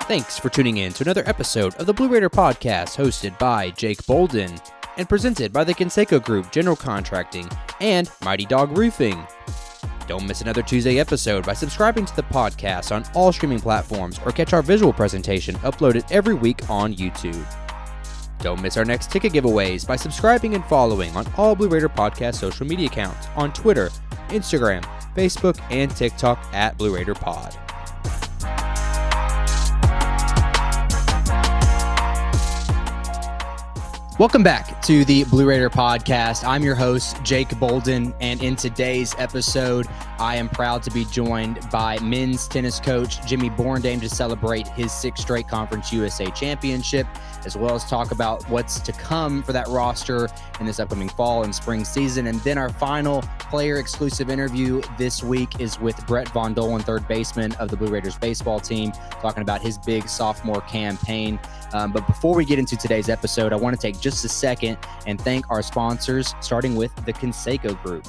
Thanks for tuning in to another episode of the Blue Raider Podcast, hosted by Jake Bolden and presented by the Conseco Group General Contracting and Mighty Dog Roofing. Don't miss another Tuesday episode by subscribing to the podcast on all streaming platforms or catch our visual presentation uploaded every week on YouTube. Don't miss our next ticket giveaways by subscribing and following on all Blue Raider Podcast social media accounts on Twitter, Instagram, Facebook, and TikTok at Blue Raider Pod. Welcome back to the Blue Raider Podcast. I'm your host, Jake Bolden, and in today's episode, I am proud to be joined by men's tennis coach Jimmy Borendame to celebrate his sixth straight Conference USA championship, as well as talk about what's to come for that roster in this upcoming fall and spring season. And then our final player-exclusive interview this week is with Brett Vondohlen, third baseman of the Blue Raiders baseball team, talking about his big sophomore campaign. But before we get into today's episode, I want to take just a second and thank our sponsors, starting with the Conseco Group.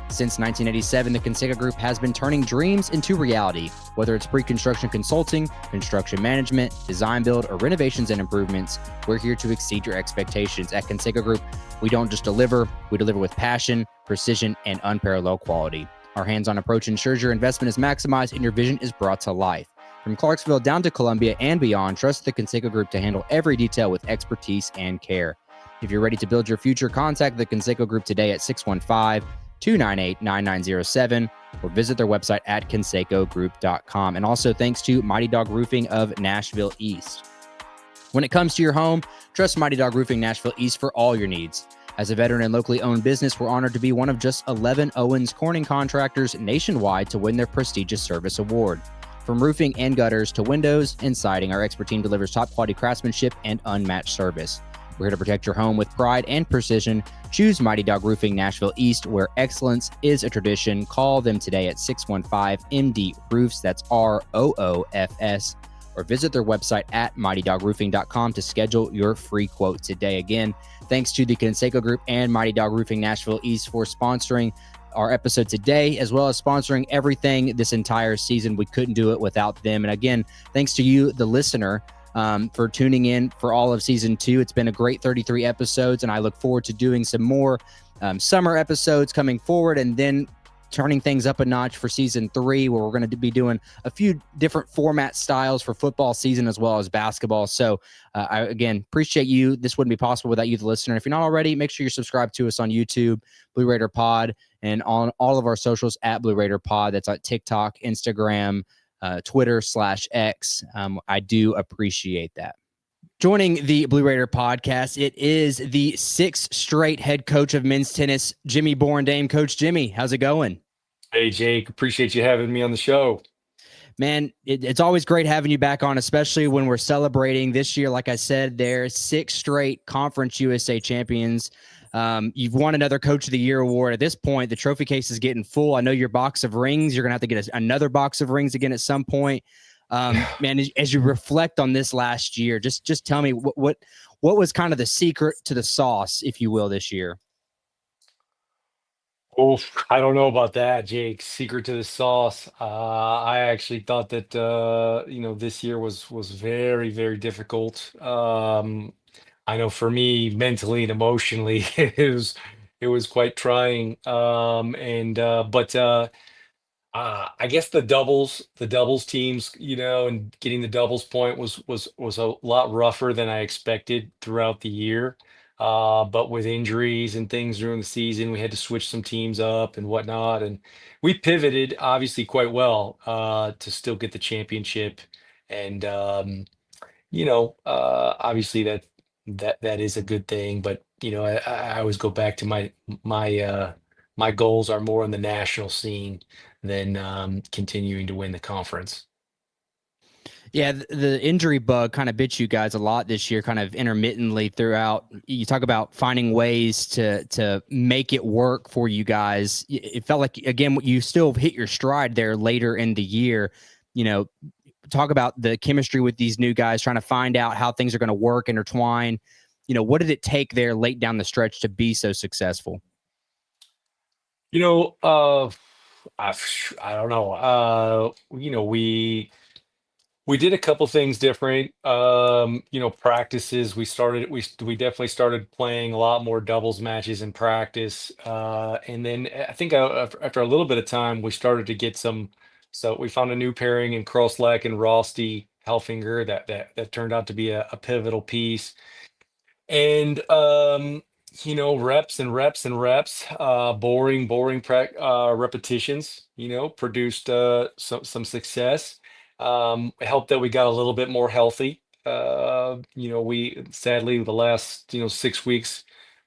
Since 1987, the Conseco Group has been turning dreams into reality. Whether it's pre-construction consulting, construction management, design build, or renovations and improvements, we're here to exceed your expectations. At Conseco Group, we don't just deliver, we deliver with passion, precision, and unparalleled quality. Our hands-on approach ensures your investment is maximized and your vision is brought to life. From Clarksville down to Columbia and beyond, trust the Conseco Group to handle every detail with expertise and care. If you're ready to build your future, contact the Conseco Group today at 615-298-9907 or visit their website at consecogroup.com. And also thanks to Mighty Dog Roofing of Nashville East. When it comes to your home, trust Mighty Dog Roofing Nashville East for all your needs. As a veteran and locally owned business, we're honored to be one of just 11 Owens Corning contractors nationwide to win their prestigious service award. From roofing and gutters to windows and siding, our expert team delivers top quality craftsmanship and unmatched service. We're here to protect your home with pride and precision. Choose Mighty Dog Roofing Nashville East, where excellence is a tradition. Call them today at 615-MD-ROOFS, that's ROOFS, or visit their website at mightydogroofing.com to schedule your free quote today. Again, thanks to the Conseco Group and Mighty Dog Roofing Nashville East for sponsoring our episode today, as well as sponsoring everything this entire season. We couldn't do it without them. And again, thanks to you, the listener, for tuning in for all of season 2. It's been a great 33 episodes, and I look forward to doing some more summer episodes coming forward, and then turning things up a notch for season 3, where we're going to be doing a few different format styles for football season as well as basketball. So I, again, appreciate you. This wouldn't be possible without you, the listener. If you're not already, make sure you're subscribed to us on YouTube, Blue Raider Pod, and on all of our socials at Blue Raider Pod. That's on TikTok, Instagram, Twitter/X. I do appreciate that. Joining the Blue Raider Podcast, it is the sixth straight head coach of men's tennis, Jimmy Borendame. Coach Jimmy, how's it going? Hey, Jake. Appreciate you having me on the show. Man, it's always great having you back on, especially when we're celebrating this year. Like I said, they're six straight Conference USA champions. You've won another Coach of the Year award. At this point, the trophy case is getting full. I know your box of rings. You're going to have to get another box of rings again at some point. Man, as you reflect on this last year, just tell me what was kind of the secret to the sauce, if you will, this year. Oh, I don't know about that, Jake. Secret to the sauce. I actually thought that this year was very, very difficult. I know for me, mentally and emotionally, it was quite trying. I guess the doubles teams, and getting the doubles point was a lot rougher than I expected throughout the year. But with injuries and things during the season, we had to switch some teams up and whatnot, and we pivoted obviously quite well to still get the championship. And obviously that is a good thing. But I always go back to my goals are more on the national scene than continuing to win the conference. Yeah, the injury bug kind of bit you guys a lot this year, kind of intermittently throughout. You talk about finding ways to make it work for you guys. It felt like, again, you still hit your stride there later in the year. Talk about the chemistry with these new guys, trying to find out how things are going to work, intertwine. What did it take there late down the stretch to be so successful? You know, uh, I don't know. We We did a couple things different. Practices. We definitely started playing a lot more doubles matches in practice. And then I think after a little bit of time, we started to get some. So we found a new pairing in Kroslak and Rosti Helfinger that turned out to be a pivotal piece. And reps and reps and reps, repetitions, produced some success. It helped that we got a little bit more healthy. We sadly the last 6 weeks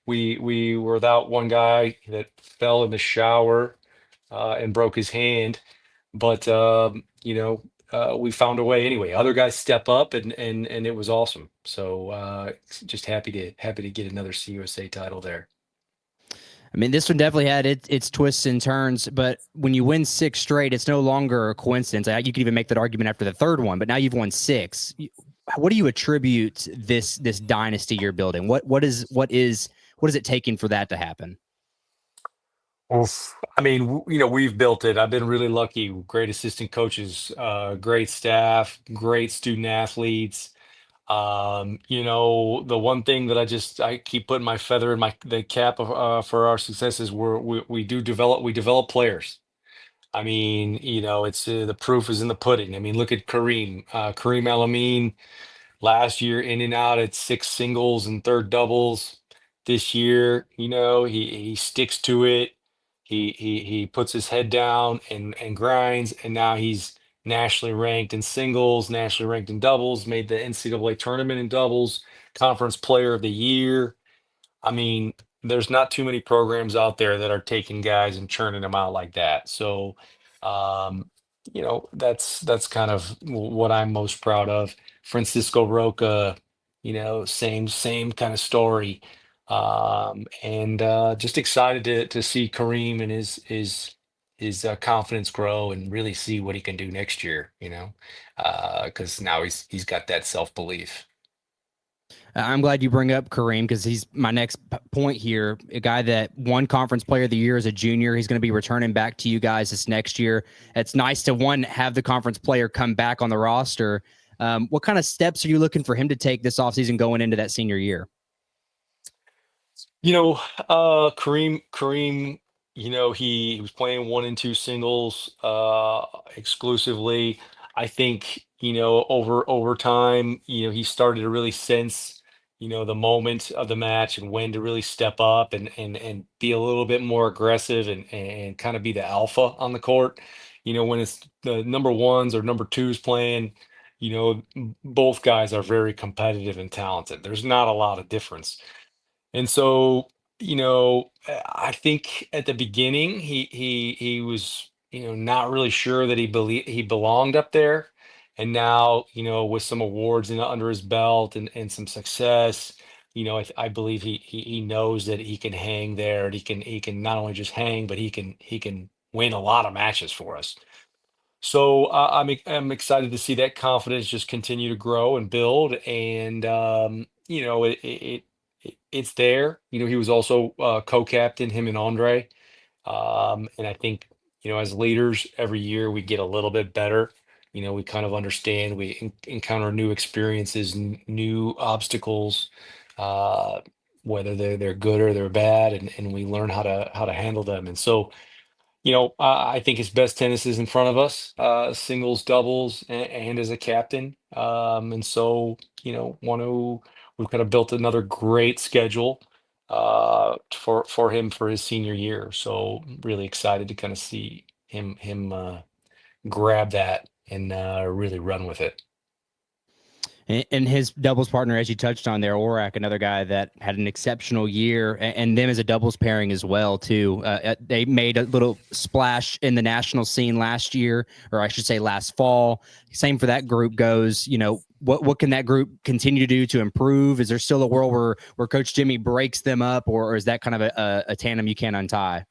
we were without one guy that fell in the shower and broke his hand. But we found a way anyway. Other guys step up, and it was awesome. So just happy to get another CUSA title there. I mean, this one definitely had its twists and turns, but when you win six straight, it's no longer a coincidence. You could even make that argument after the third one, but now you've won six. What do you attribute this dynasty you're building? What is it taking for that to happen? Oof. I mean, we've built it. I've been really lucky. Great assistant coaches, great staff, great student athletes. The one thing that I keep putting my feather in the cap of, for our success is we develop players. I mean, it's the proof is in the pudding. I mean, look at Kareem Elamine last year in and out at six singles and third doubles. This year, he sticks to it. He puts his head down and grinds, and now he's nationally ranked in singles, nationally ranked in doubles, made the NCAA tournament in doubles, conference player of the year. I mean, there's not too many programs out there that are taking guys and churning them out like that. So, that's kind of what I'm most proud of. Francisco Roca, same kind of story. And just excited to see Kareem and his confidence grow and really see what he can do next year, because now he's got that self-belief. I'm glad you bring up Kareem because he's my next point here. A guy that won Conference Player of the Year as a junior. He's going to be returning back to you guys this next year. It's nice to have the conference player come back on the roster. What kind of steps are you looking for him to take this offseason going into that senior year? Kareem, he was playing one and two singles exclusively. I think, over time, he started to really sense, the moment of the match and when to really step up and be a little bit more aggressive and kind of be the alpha on the court. When it's the number ones or number twos playing, both guys are very competitive and talented. There's not a lot of difference. And so, I think at the beginning he was, not really sure that he belonged up there. And now, with some awards under his belt and some success, I believe he knows that he can hang there and he can not only just hang, but he can win a lot of matches for us. So I'm excited to see that confidence just continue to grow and build, and it's there. He was also co-captain, him and Andre, and I think as leaders, every year we get a little bit better. We kind of understand. We encounter new experiences, new obstacles, uh, whether they're good or they're bad, and we learn how to handle them. And so I think his best tennis is in front of us, singles, doubles, and as a captain. And so, we've kind of built another great schedule for him for his senior year. So really excited to kind of see him grab that and really run with it. And his doubles partner, as you touched on there, Orak, another guy that had an exceptional year, and them as a doubles pairing as well too. They made a little splash in the national scene last year, or I should say last fall. Same for that group goes. What can that group continue to do to improve? Is there still a world where Coach Jimmy breaks them up, or is that kind of a tandem you can't untie?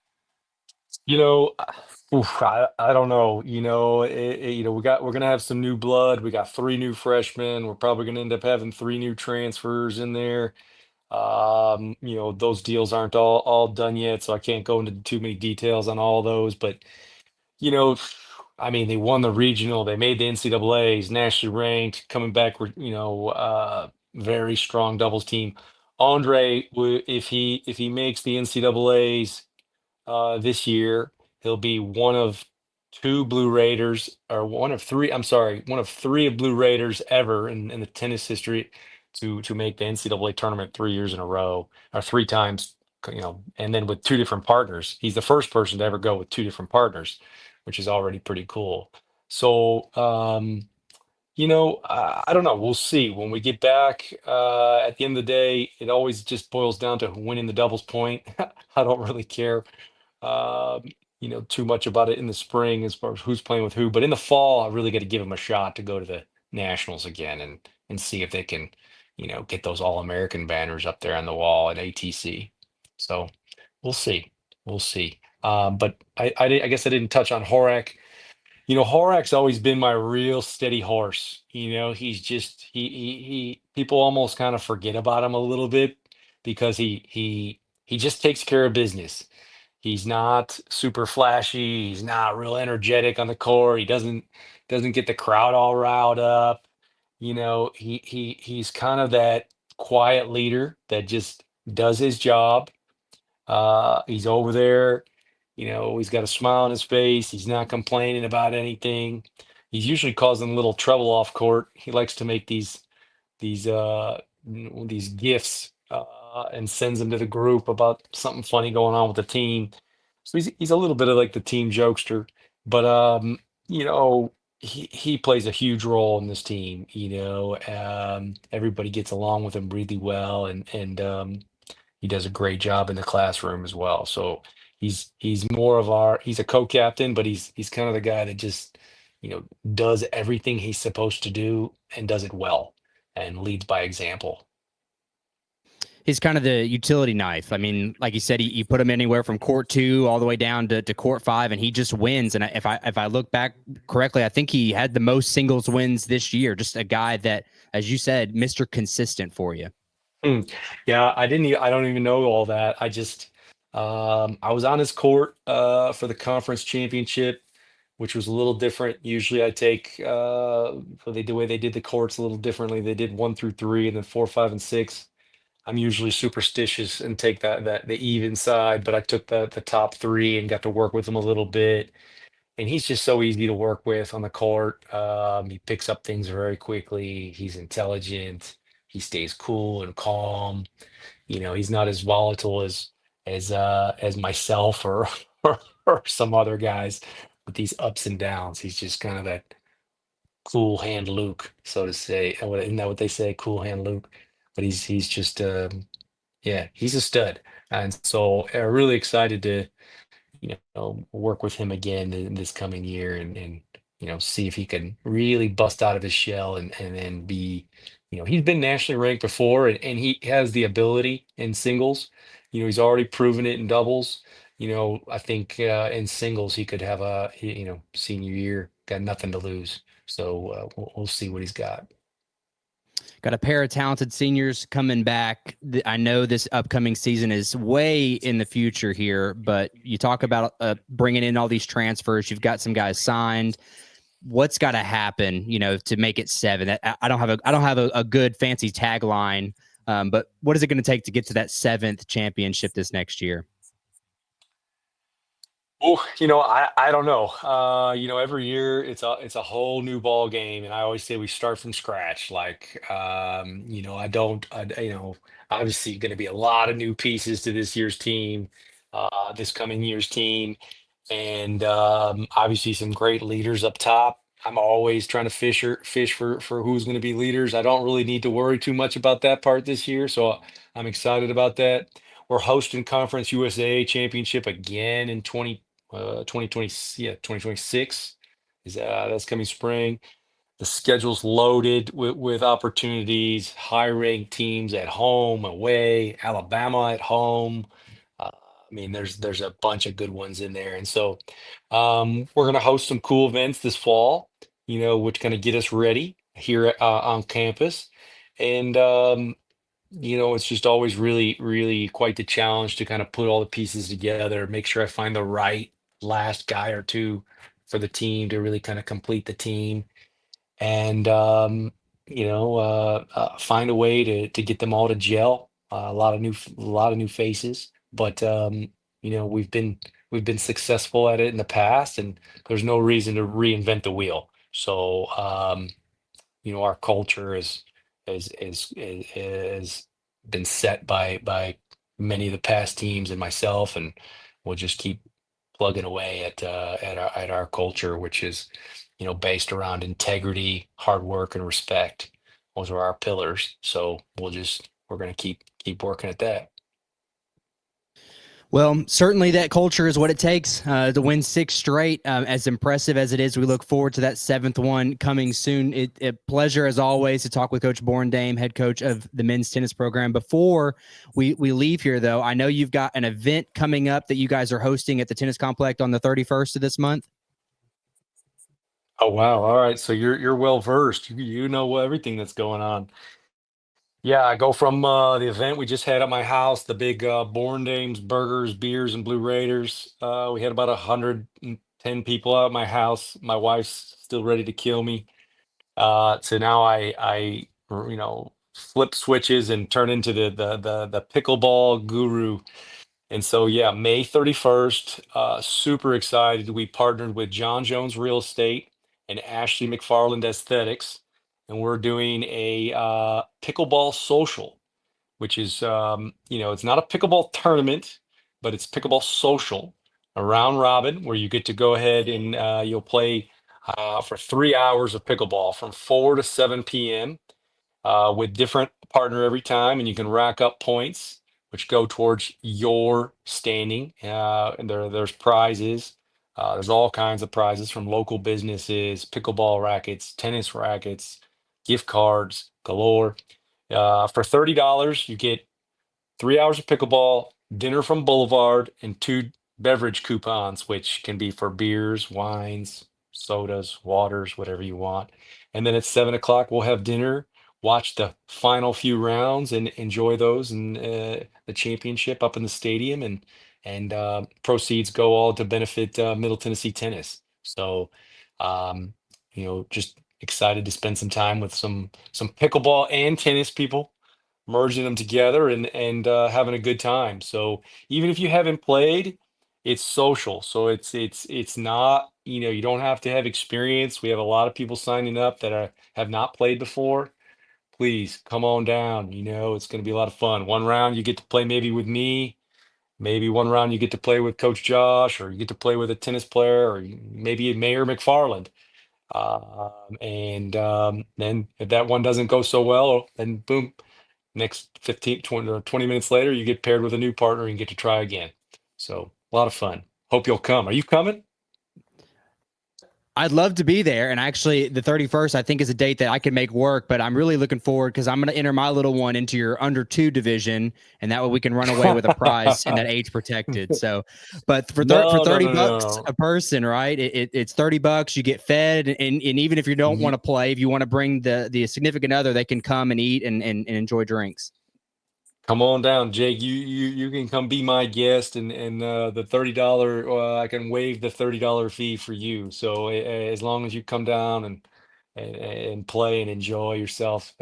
You know, I don't know. We're gonna have some new blood. We got three new freshmen. We're probably gonna end up having three new transfers in there. Those deals aren't all done yet, so I can't go into too many details on all those. But you know, I mean, they won the regional, they made the NCAA's, nationally ranked, coming back with, very strong doubles team. Andre, if he makes the NCAA's this year, he'll be one of two Blue Raiders, or one of three. I'm sorry, one of three of Blue Raiders ever in the tennis history to make the NCAA tournament 3 years in a row, or three times. And then with two different partners. He's the first person to ever go with two different partners, which is already pretty cool. So, I don't know. We'll see when we get back. At the end of the day, it always just boils down to winning the doubles point. I don't really care, um, too much about it in the spring as far as who's playing with who. But in the fall, I really got to give them a shot to go to the nationals again and see if they can, get those All-American banners up there on the wall at ATC. So we'll see. We'll see. But I guess I didn't touch on Horak. Horak's always been my real steady horse. He's just people almost kind of forget about him a little bit because he just takes care of business. He's not super flashy. He's not real energetic on the court. He doesn't get the crowd all riled up. He's kind of that quiet leader that just does his job. He's over there, he's got a smile on his face. He's not complaining about anything. He's usually causing a little trouble off court. He likes to make these gifts and sends them to the group about something funny going on with the team. So he's a little bit of like the team jokester, but you know, he plays a huge role in this team. Everybody gets along with him really well, and he does a great job in the classroom as well. So he's a co-captain, but he's kind of the guy that just does everything he's supposed to do and does it well and leads by example. He's kind of the utility knife. I mean, like you said, you put him anywhere from court 2 all the way down to court 5, and he just wins. And if I look back correctly, I think he had the most singles wins this year. Just a guy that, as you said, Mr. Consistent for you. Hmm. Yeah, I don't even know all that. I was on his court for the conference championship, which was a little different. Usually I take the way they did the courts a little differently. They did 1 through 3 and then 4, 5, and 6. I'm usually superstitious and take that the even side, but I took the top three and got to work with him a little bit. And he's just so easy to work with on the court. He picks up things very quickly. He's intelligent. He stays cool and calm. He's not as volatile as myself or some other guys with these ups and downs. He's just kind of that cool hand Luke, so to say. Isn't that what they say? Cool hand Luke. But he's just yeah, he's a stud. And so really excited to work with him again in this coming year and see if he can really bust out of his shell and be, he's been nationally ranked before and he has the ability in singles. He's already proven it in doubles. I think in singles he could have senior year, got nothing to lose. So we'll see what he's got. Got a pair of talented seniors coming back. I know this upcoming season is way in the future here, but you talk about bringing in all these transfers. You've got some guys signed. What's got to happen, to make it 7? I don't have a good fancy tagline, but what is it going to take to get to that 7th championship this next year? Oh, I don't know. Every year it's a whole new ball game, and I always say we start from scratch. Like, I don't, obviously going to be a lot of new pieces to this year's team, this coming year's team, and obviously some great leaders up top. I'm always trying to fish for who's going to be leaders. I don't really need to worry too much about that part this year, so I'm excited about that. We're hosting Conference USA Championship again in 2020, yeah, 2026 is that's coming spring. The schedule's loaded with opportunities, high ranked teams at home, away, Alabama at home. I mean, there's a bunch of good ones in there, and so we're gonna host some cool events this fall. Which kind of get us ready here on campus, and it's just always really, really quite the challenge to kind of put all the pieces together, make sure I find the right last guy or two for the team to really kind of complete the team, and find a way to get them all to gel. A lot of new faces, but we've been successful at it in the past, and there's no reason to reinvent the wheel. So our culture is been set by many of the past teams and myself, and we'll just keep plugging away at our culture, which is based around integrity, hard work, and respect. Those are our pillars. So we're gonna keep working at that. Well, certainly that culture is what it takes to win 6 straight. As impressive as it is, we look forward to that 7th one coming soon. A pleasure, as always, to talk with Coach Borendame, head coach of the men's tennis program. Before we leave here, though, I know you've got an event coming up that you guys are hosting at the tennis complex on the 31st of this month. Oh wow! All right, so you're well versed. You know everything that's going on. Yeah, I go from the event we just had at my house, the big Dames Burgers, Beers, and Blue Raiders. We had about 110 people out at my house. My wife's still ready to kill me. So now I flip switches and turn into the pickleball guru. And so yeah, May 31st, super excited. We partnered with John Jones Real Estate and Ashley McFarland Aesthetics, and we're doing a pickleball social, which is it's not a pickleball tournament, but it's pickleball social, a round robin where you get to go ahead and you'll play for 3 hours of pickleball from 4 to 7 p.m. With different partner every time, and you can rack up points which go towards your standing. And there's prizes. There's all kinds of prizes from local businesses, pickleball rackets, tennis rackets, gift cards galore. For $30, you get 3 hours of pickleball, dinner from Boulevard, and 2 beverage coupons, which can be for beers, wines, sodas, waters, whatever you want. And then at 7 o'clock, we'll have dinner, watch the final few rounds, and enjoy those and the championship up in the stadium. And proceeds go all to benefit Middle Tennessee tennis. So, just excited to spend some time with some pickleball and tennis people, merging them together and having a good time. So even if you haven't played, it's social. So it's not, you don't have to have experience. We have a lot of people signing up that have not played before. Please come on down. It's going to be a lot of fun. One round you get to play maybe with me. Maybe one round you get to play with Coach Josh, or you get to play with a tennis player, or maybe Mayor McFarland. And then if that one doesn't go so well, then boom, next 15 20 or 20 minutes later, you get paired with a new partner and get to try again. So a lot of fun. Hope you'll come. Are you coming? I'd love to be there. And actually, the 31st, I think, is a date that I can make work, but I'm really looking forward because I'm going to enter my little one into your under 2 division. And that way we can run away with a prize in that age protected. So, but for No, no, $30 no, bucks no. a person, right? It's $30. You get fed. And even if you don't want to play, if you want to bring the significant other, they can come and eat and enjoy drinks. Come on down, Jake. You can come be my guest, and the $30 I can waive the $30 fee for you. So as long as you come down and play and enjoy yourself,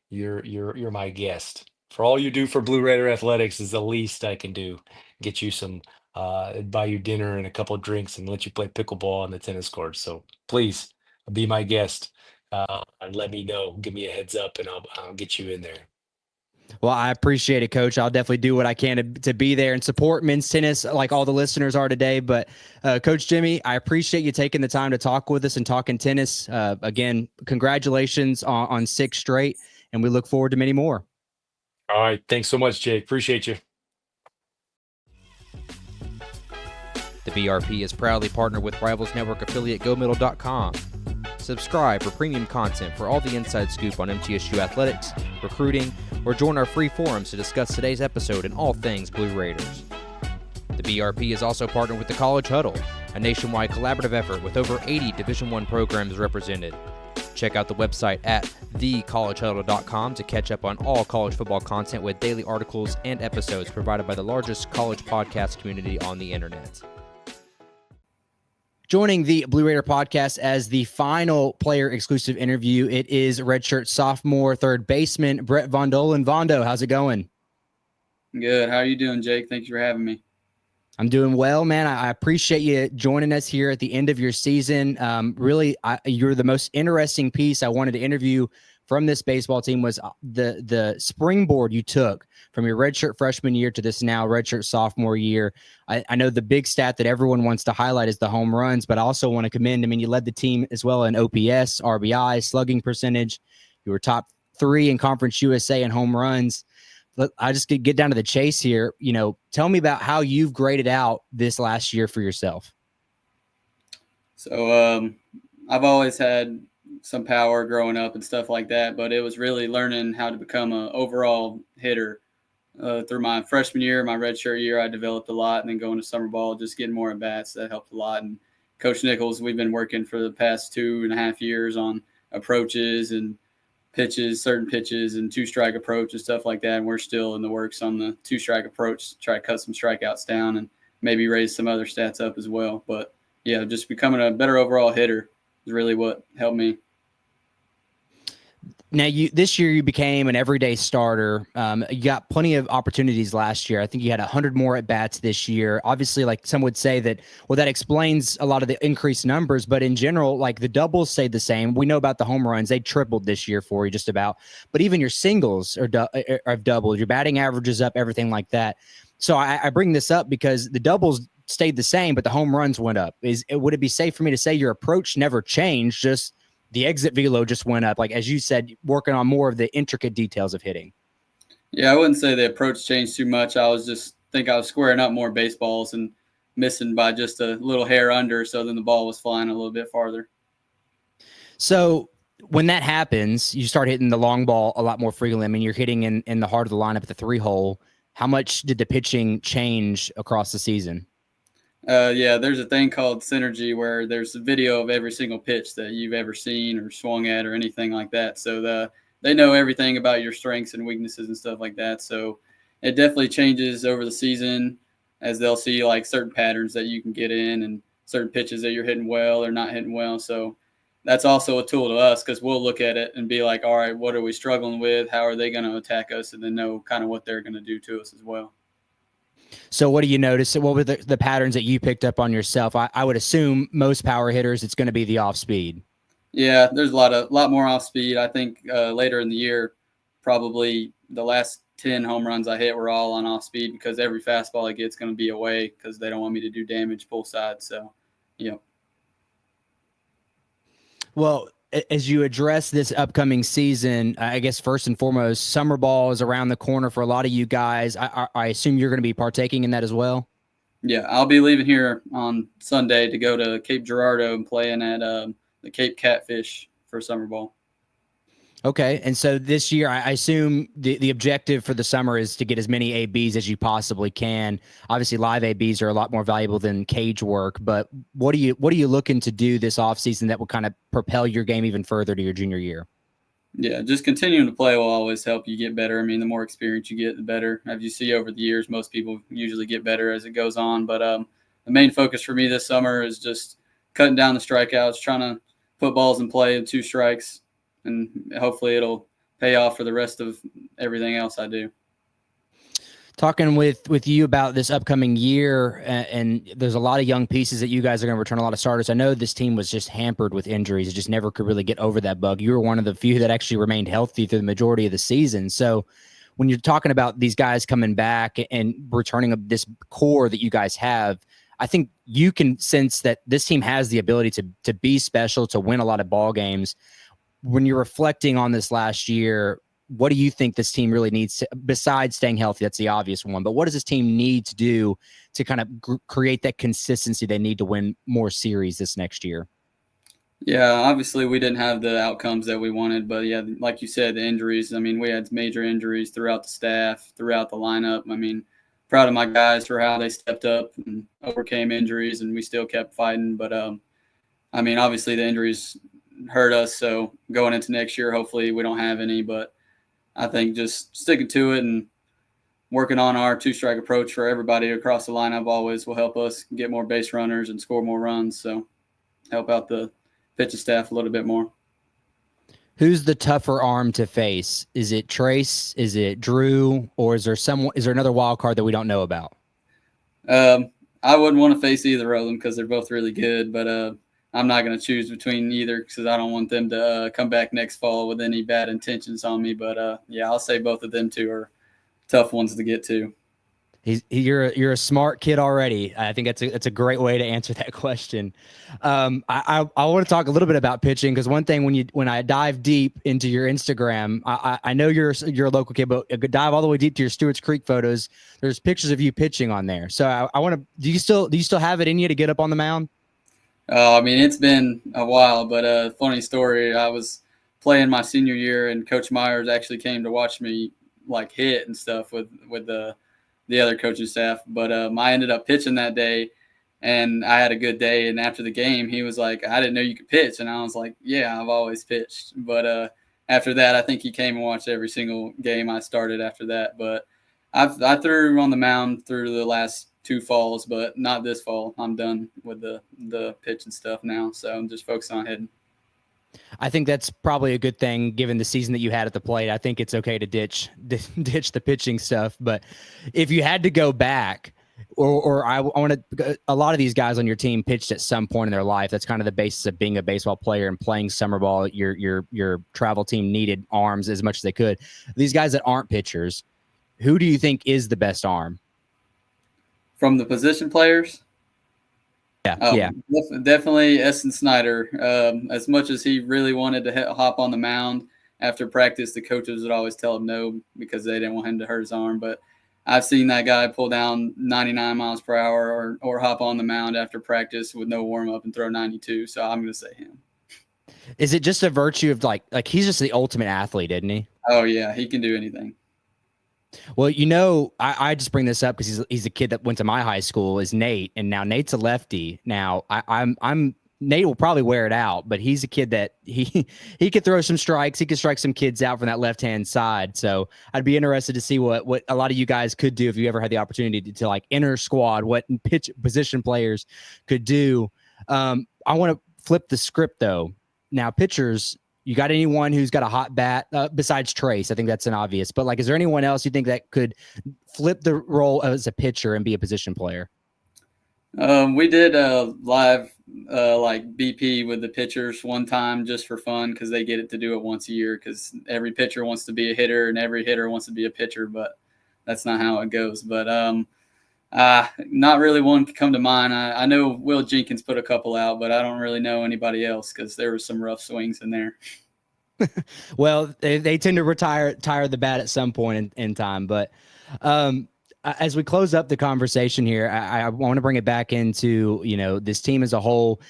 you're my guest. For all you do for Blue Raider Athletics is the least I can do. Get you some buy you dinner and a couple of drinks and let you play pickleball on the tennis court. So please be my guest. And let me know. Give me a heads up, and I'll get you in there. Well, I appreciate it, Coach. I'll definitely do what I can to be there and support men's tennis like all the listeners are today. But Coach Jimmy, I appreciate you taking the time to talk with us and talking tennis. Again, congratulations on 6 straight, and we look forward to many more. All right. Thanks so much, Jake. Appreciate you. The BRP is proudly partnered with Rivals Network affiliate GoMiddle.com. Subscribe for premium content for all the inside scoop on MTSU athletics, recruiting, or join our free forums to discuss today's episode and all things Blue Raiders. The BRP is also partnered with the College Huddle, a nationwide collaborative effort with over 80 Division I programs represented. Check out the website at thecollegehuddle.com to catch up on all college football content with daily articles and episodes provided by the largest college podcast community on the internet. Joining the Blue Raider podcast as the final player exclusive interview, it is redshirt sophomore third baseman Brett Vondohlen. Vondo, how's it going? Good. How are you doing, Jake? Thanks for having me. I'm doing well, man. I appreciate you joining us here at the end of your season. You're the most interesting piece I wanted to interview from this baseball team was the springboard you took from your redshirt freshman year to this now redshirt sophomore year. I know the big stat that everyone wants to highlight is the home runs, but I also want to commend, you led the team as well in OPS, RBI, slugging percentage. You were top 3 in Conference USA in home runs. I just get down to the chase here. Tell me about how you've graded out this last year for yourself. So I've always had some power growing up and stuff like that, but it was really learning how to become an overall hitter. Through my freshman year, my redshirt year, I developed a lot, and then going to summer ball, just getting more at bats, that helped a lot. And Coach Nichols, we've been working for the past 2.5 years on approaches and pitches, certain pitches and 2-strike approach and stuff like that. And we're still in the works on the 2-strike approach to try to cut some strikeouts down and maybe raise some other stats up as well. But yeah, just becoming a better overall hitter is really what helped me. Now, this year you became an everyday starter. You got plenty of opportunities last year. I think you had 100 more at bats this year. Obviously, like some would say that, well, that explains a lot of the increased numbers. But in general, like the doubles stayed the same. We know about the home runs; they tripled this year for you, just about. But even your singles have doubled. Your batting average is up, everything like that. So I bring this up because the doubles stayed the same, but the home runs went up. Would it be safe for me to say your approach never changed? Just the exit velo just went up, like as you said, working on more of the intricate details of hitting. Yeah, I wouldn't say the approach changed too much. I was squaring up more baseballs and missing by just a little hair under, so then the ball was flying a little bit farther. So when that happens, you start hitting the long ball a lot more frequently. You're hitting in the heart of the lineup at the 3-hole. How much did the pitching change across the season? Yeah, there's a thing called synergy where there's a video of every single pitch that you've ever seen or swung at or anything like that. So they know everything about your strengths and weaknesses and stuff like that. So it definitely changes over the season as they'll see like certain patterns that you can get in and certain pitches that you're hitting well or not hitting well. So that's also a tool to us because we'll look at it and be like, all right, what are we struggling with? How are they going to attack us? And then know kind of what they're going to do to us as well. So what do you notice? What were the patterns that you picked up on yourself? I would assume most power hitters, it's going to be the off speed. Yeah, there's a lot more off speed. I think later in the year, probably the last 10 home runs I hit were all on off speed because every fastball I get is going to be away because they don't want me to do damage pull side. So, yeah. Well, as you address this upcoming season, I guess first and foremost, summer ball is around the corner for a lot of you guys. I assume you're going to be partaking in that as well. Yeah, I'll be leaving here on Sunday to go to Cape Girardeau and playing at the Cape Catfish for summer ball. Okay, and so this year, I assume the objective for the summer is to get as many ABs as you possibly can. Obviously, live ABs are a lot more valuable than cage work. But what are you looking to do this offseason that will kind of propel your game even further to your junior year? Yeah, just continuing to play will always help you get better. The more experience you get, the better. As you see over the years, most people usually get better as it goes on. But the main focus for me this summer is just cutting down the strikeouts, trying to put balls in play in 2 strikes, and hopefully it'll pay off for the rest of everything else I do. Talking with you about this upcoming year, and there's a lot of young pieces that you guys are going to return a lot of starters. I know this team was just hampered with injuries. It just never could really get over that bug. You were one of the few that actually remained healthy through the majority of the season. So when you're talking about these guys coming back and returning this core that you guys have, I think you can sense that this team has the ability to be special, to win a lot of ball games. When you're reflecting on this last year, what do you think this team really needs to, besides staying healthy? That's the obvious one, but what does this team need to do to kind of create that consistency they need to win more series this next year? Yeah, obviously we didn't have the outcomes that we wanted, but yeah, like you said, the injuries. We had major injuries throughout the staff, throughout the lineup. Proud of my guys for how they stepped up and overcame injuries, and we still kept fighting. But obviously the injuries hurt us. So going into next year, hopefully we don't have any, but I think just sticking to it and working on our 2-strike approach for everybody across the lineup always will help us get more base runners and score more runs. So help out the pitching staff a little bit more. Who's the tougher arm to face? Is it Trace? Is it Drew? Or is there another wild card that we don't know about? I wouldn't want to face either of them because they're both really good, but I'm not going to choose between either because I don't want them to come back next fall with any bad intentions on me. But yeah, I'll say both of them two are tough ones to get to. You're a smart kid already. I think that's a great way to answer that question. I want to talk a little bit about pitching because one thing when I dive deep into your Instagram, I know you're a local kid, but dive all the way deep to your Stewart's Creek photos. There's pictures of you pitching on there. So I want to. Do you still have it in you to get up on the mound? I mean, it's been a while, but funny story. I was playing my senior year, and Coach Myers actually came to watch me like hit and stuff with the other coaching staff. But I ended up pitching that day, and I had a good day. And after the game, he was like, "I didn't know you could pitch," and I was like, "Yeah, I've always pitched." But after that, I think he came and watched every single game I started after that. But I threw on the mound through the last 2 falls, but not this fall. I'm done with the pitch and stuff now, so I'm just focused on hitting. I think that's probably a good thing given the season that you had at the plate. I think it's okay to ditch the pitching stuff, but if you had to go back, or I want to, a lot of these guys on your team pitched at some point in their life. That's kind of the basis of being a baseball player and playing summer ball. Your travel team needed arms as much as they could. These guys that aren't pitchers, who do you think is the best arm? From the position players? Yeah. Definitely Essen Snyder. As much as he really wanted to hop on the mound after practice, the coaches would always tell him no because they didn't want him to hurt his arm. But I've seen that guy pull down 99 miles per hour or hop on the mound after practice with no warm-up and throw 92. So I'm going to say him. Is it just a virtue of like he's just the ultimate athlete, isn't he? Oh, yeah. He can do anything. Well, I just bring this up because he's a kid that went to my high school is Nate, and now Nate's a lefty. Now I'm Nate will probably wear it out, but he's a kid that he could throw some strikes. He could strike some kids out from that left-hand side. So I'd be interested to see what a lot of you guys could do if you ever had the opportunity to like enter squad, what pitch position players could do. I want to flip the script though. Now pitchers, you got anyone who's got a hot bat besides Trace? I think that's an obvious. But like, is there anyone else you think that could flip the role as a pitcher and be a position player? We did a live like BP with the pitchers one time just for fun because they get it to do it once a year because every pitcher wants to be a hitter and every hitter wants to be a pitcher, but that's not how it goes. But not really one could come to mind. I know Will Jenkins put a couple out, but I don't really know anybody else because there were some rough swings in there. Well, they tend to tire the bat at some point in time. But as we close up the conversation here, I want to bring it back into, this team as a whole.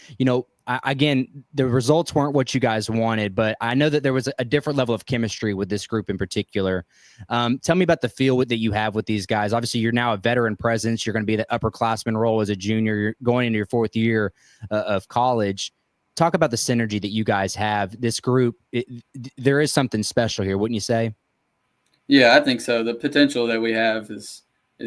Again, the results weren't what you guys wanted, but I know that there was a different level of chemistry with this group in particular. Tell me about the feel that you have with these guys. Obviously, you're now a veteran presence. You're going to be the upperclassman role as a junior. You're going into your 4th year of college. Talk about the synergy that you guys have. This group, there is something special here, wouldn't you say? Yeah, I think so. The potential that we have is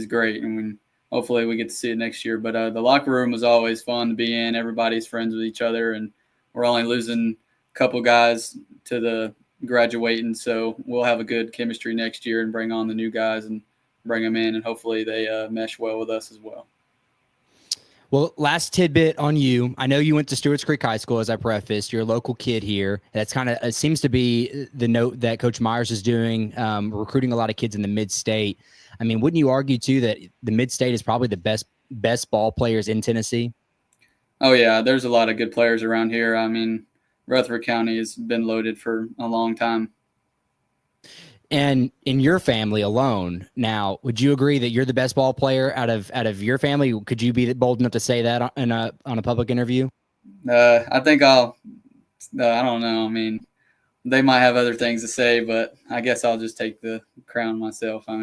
great, and hopefully we get to see it next year. But the locker room was always fun to be in. Everybody's friends with each other, and we're only losing a couple guys to the graduating, so we'll have a good chemistry next year and bring on the new guys and bring them in, and hopefully they mesh well with us as well. Well, last tidbit on you. I know you went to Stewart's Creek High School, as I prefaced. You're a local kid here. That's kind of seems to be the note that Coach Myers is doing, recruiting a lot of kids in the mid-state. I mean, wouldn't you argue, too, that the mid-state is probably the best ball players in Tennessee? Oh, yeah. There's a lot of good players around here. I mean, Rutherford County has been loaded for a long time. And in your family alone, now, would you agree that you're the best ball player out of your family? Could you be bold enough to say that on a public interview? I think I don't know. I mean, they might have other things to say, but I guess I'll just take the crown myself. I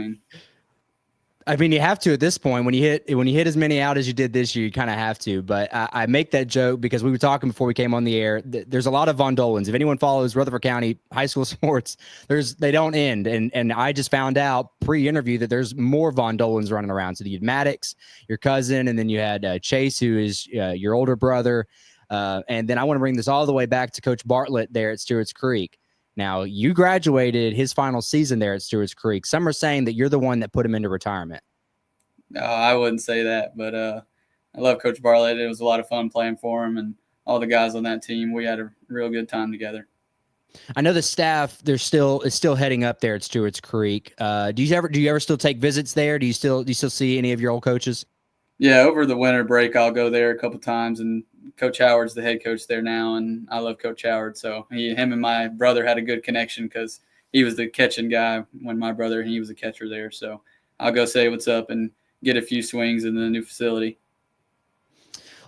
mean, you have to at this point. When you hit as many out as you did this year, you kind of have to. But I make that joke because we were talking before we came on the air. There's a lot of Vondohlens. If anyone follows Rutherford County high school sports, they don't end. And I just found out pre-interview that there's more Vondohlens running around. So you had Maddox, your cousin, and then you had Chase, who is your older brother. And then I want to bring this all the way back to Coach Bartlett there at Stewart's Creek. Now, you graduated his final season there at Stewart's Creek. Some are saying that you're the one that put him into retirement. No, I wouldn't say that, but I love Coach Bartlett. It was a lot of fun playing for him, and all the guys on that team. We had a real good time together. I know the staff is still heading up there at Stewart's Creek. Do you ever still take visits there? Do you still see any of your old coaches? Yeah, over the winter break, I'll go there a couple times, and Coach Howard's the head coach there now, and I love Coach Howard. So him and my brother had a good connection because he was the catching guy when he was a catcher there. So I'll go say what's up and get a few swings in the new facility.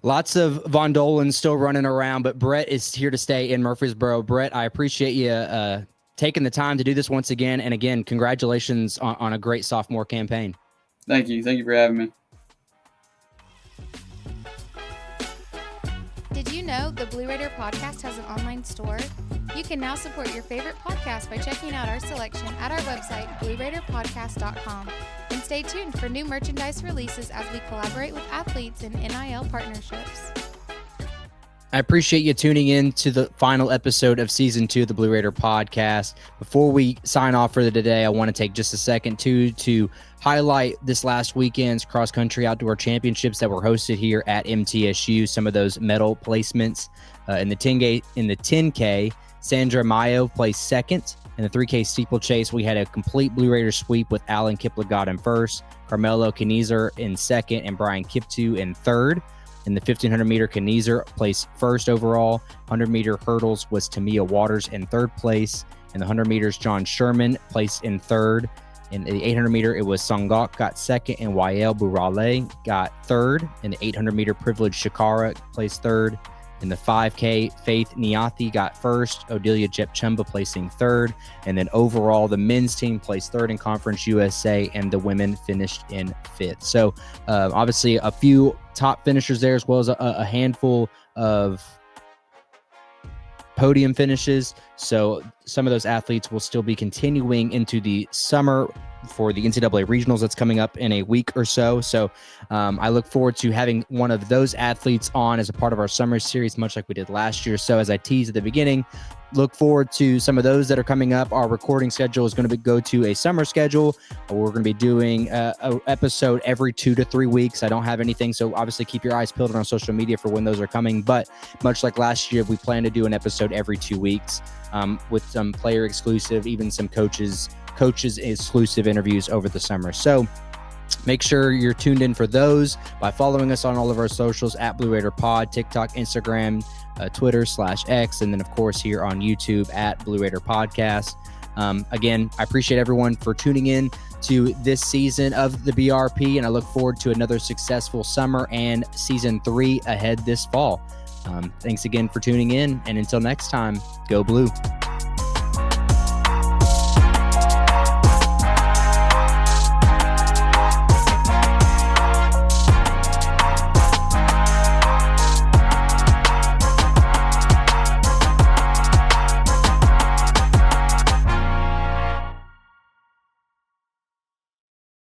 Lots of Vondohlen still running around, but Brett is here to stay in Murfreesboro. Brett, I appreciate you taking the time to do this once again. And again, congratulations on a great sophomore campaign. Thank you. Thank you for having me. Did you know the Blue Raider podcast has an online store? You can now support your favorite podcast by checking out our selection at our website, blueraiderpodcast.com. And stay tuned for new merchandise releases as we collaborate with athletes in NIL partnerships. I appreciate you tuning in to the final episode of Season 2 of the Blue Raider podcast. Before we sign off for the today, I want to take just a second to highlight this last weekend's cross-country outdoor championships that were hosted here at MTSU. Some of those medal placements in the 10K, Sandra Mayo placed second. In the 3K steeplechase, we had a complete Blue Raider sweep with Alan Kiplagat in first, Carmelo Kniezer in second, and Brian Kiptu in third. In the 1,500-meter, Kniezer placed first overall. 100-meter hurdles was Tamia Waters in third place. In the 100 meters, John Sherman placed in third. In the 800-meter, it was Songok got second, and Wael Burale got third. In the 800-meter, Privilege Shakara placed third. In the 5K, Faith Niathi got first, Odelia Jepchumba placing third, and then overall, the men's team placed third in Conference USA, and the women finished in fifth. So obviously a few top finishers there, as well as a handful of podium finishes. So some of those athletes will still be continuing into the summer for the NCAA regionals that's coming up in a week or so. So I look forward to having one of those athletes on as a part of our summer series, much like we did last year. So as I teased at the beginning, look forward to some of those that are coming up. Our recording schedule is going to go to a summer schedule. We're going to be doing an episode every 2 to 3 weeks. I don't have anything, so obviously keep your eyes peeled on our social media for when those are coming. But much like last year, we plan to do an episode every 2 weeks with some player exclusive, even some coaches exclusive interviews over the summer. So make sure you're tuned in for those by following us on all of our socials at Blue Raider Pod, TikTok, Instagram, Twitter /X, and then of course here on YouTube at Blue Raider Podcast. Again, I appreciate everyone for tuning in to this season of the BRP, and I look forward to another successful summer and season 3 ahead this fall. Thanks again for tuning in, and until next time, go Blue.